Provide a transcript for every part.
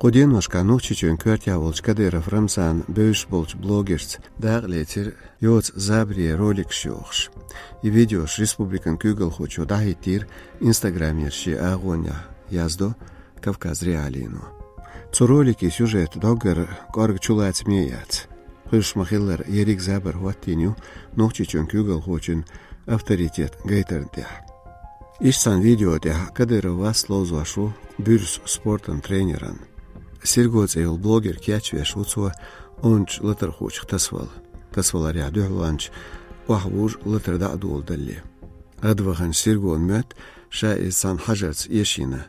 Qudenoshka nuhchichun kvartyavolch Kadyrov Ramzan böshbolch blogers dagletir yots zabrie rolik shokhsh. I videosh Respublikan Kügelhocho dahitir Instagramiershi agonya yazdo Kavkaz Realino. Cu roliki сюжет dogger korg chulats meyats. Hышмахиллер Ерик Забар Huattinju nuhchichun Kügelhochun авторитет гейтертя. Ишсан видео тя Kadyrov vaslozvašu bürs sportan тренеран. Сиргоцейл блогер кячвеш уцва онч латер хуч тасвал. Тасвал рядуанч вахвуж латер дадул далли. Адвахан сиргон мет ша исан хажац ешина.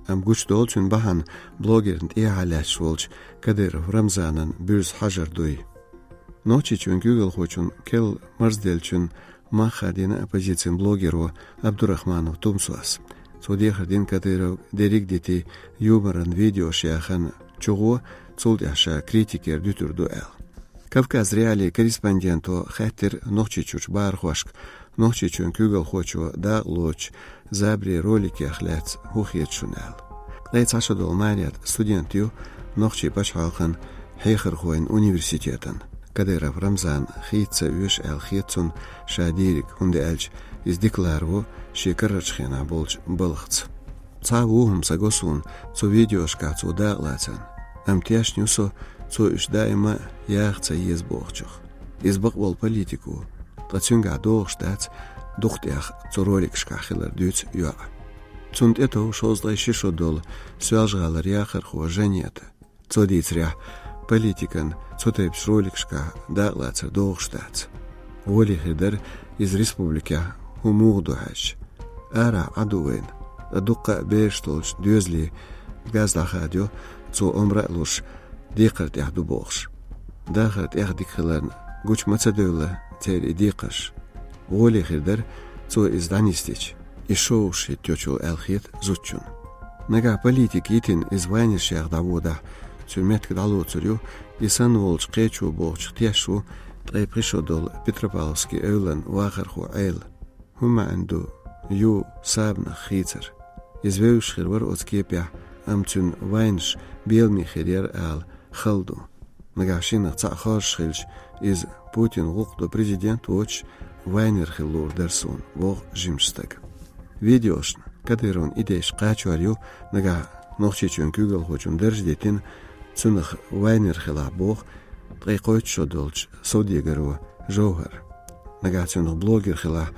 Am guch dolchun bahan bloggernt haляш волч Kadyrov Ramzanан bürs hajar duy. Nochichun Kügelhochun kel marzdelchun махадина оппозицион блогеру Абдурахманов Тумсуас. Цудехардин Kadyrov дерик дити юморан видео шяхан чугу цулдяша критикер дютурду эл. Кавказ Реали корреспонденту хаттер нохчичуч бархвашк нохчичун Kügelhocho да лоч забри ролики ахляц хухиетшунал. Лейц ашадол марият студентю нохчи башхалхан хейхерхуэн университетан. Kadyrov Ramzan хитца үш эл хитцун шадирик хунде элч из декларву шекарачхена болч былхц. Цавугум сагосун цу видеошка цу даглацан. Амтяшнюсо цу үш дайма яхца езбохчух. Избаквол политику. Тацюнга дохштац духтях цу роликшка хилар дюц юа. Цунд это шозлай шишодол свяжгалар яхарху женета. Цу дицря политикан цутайпс роликшка даглацар дохштац. Воли хидар из республики умугдуhаш. Ара адуэн. Адука бештолч дюзли газлахадю цу омралуш дикарт яхду бохш. Дахарт яхдикхилан гуч мацадула тери дикаш. Воли хидар цу изданистич. Ишоуши тёчул элхит зучун. Нага политик итин из вайнишях давода цумет кдалуцурю исан волч кечу бохч тяшу пришодол Петропавловский эйлен вахарху эйл. Хума анду ю сабна хицер. Извеуш хирвар отскепя амцун вайнш белми хирер ал халду. Нагашина цахаш хилш из Путин гукду президент оч вайнер хилур дерсун вог жимштаг. Видеош Kadyrov идеш качуарю нага нохчичун Kügelhochun держдетин цунах вайнер хила бог трейкойт шодолч содигару жохар. Нага цунах блогер хила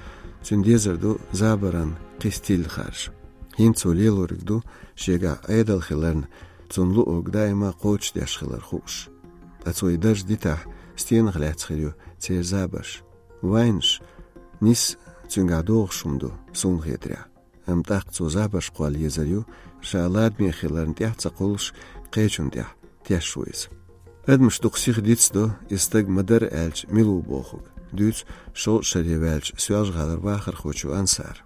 цундезерду забаран кистил харш. Хинцу лелуригду шега айдал хиларн цунлу огдайма коч дяш хилар хуш. Тацуй держдита стен хляцхилю цер забаш. Вайнш нис цунга дохшумду сун хетря. Амтах цу забаш қуал езарю шаалад ми хиларн тяхца қулш қечун тях тяшуиз. Эдмш духсих дицдо истаг мадар элч милу бохуг. Дюц шол шаревэлч свяжгалар вахар хочу ансар.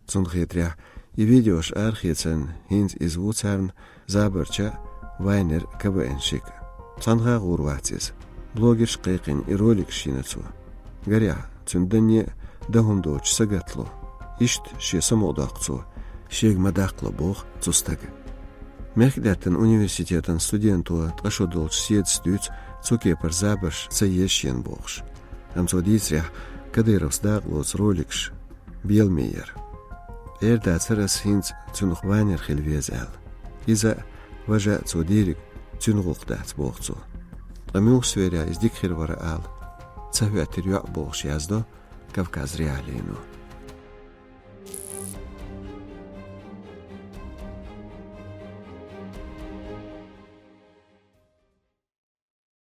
Цун хетря и видеош архицен хинз из вуцарн забарча вайнер КВНшик. Цанга гурватиз. Блогерш қиқин и ролик шинацу. Гаря цунданне дахундоч сагатло. Ишт ше самодақцу. Шег мадақло бог цустаг. Мехдертен университетен студенту ташодолч сиедстюц цукепар забарш цаешен богш. Амцодицря Kadyrov даглоц роликш белмейер. Эрда царас хинц цунух вайнер хилвезел. Иза важа цодирик цунугдац богцу. Амюх сверя из дикхирвара ал. Цавятир юа богш яздо Кавказ Реалину.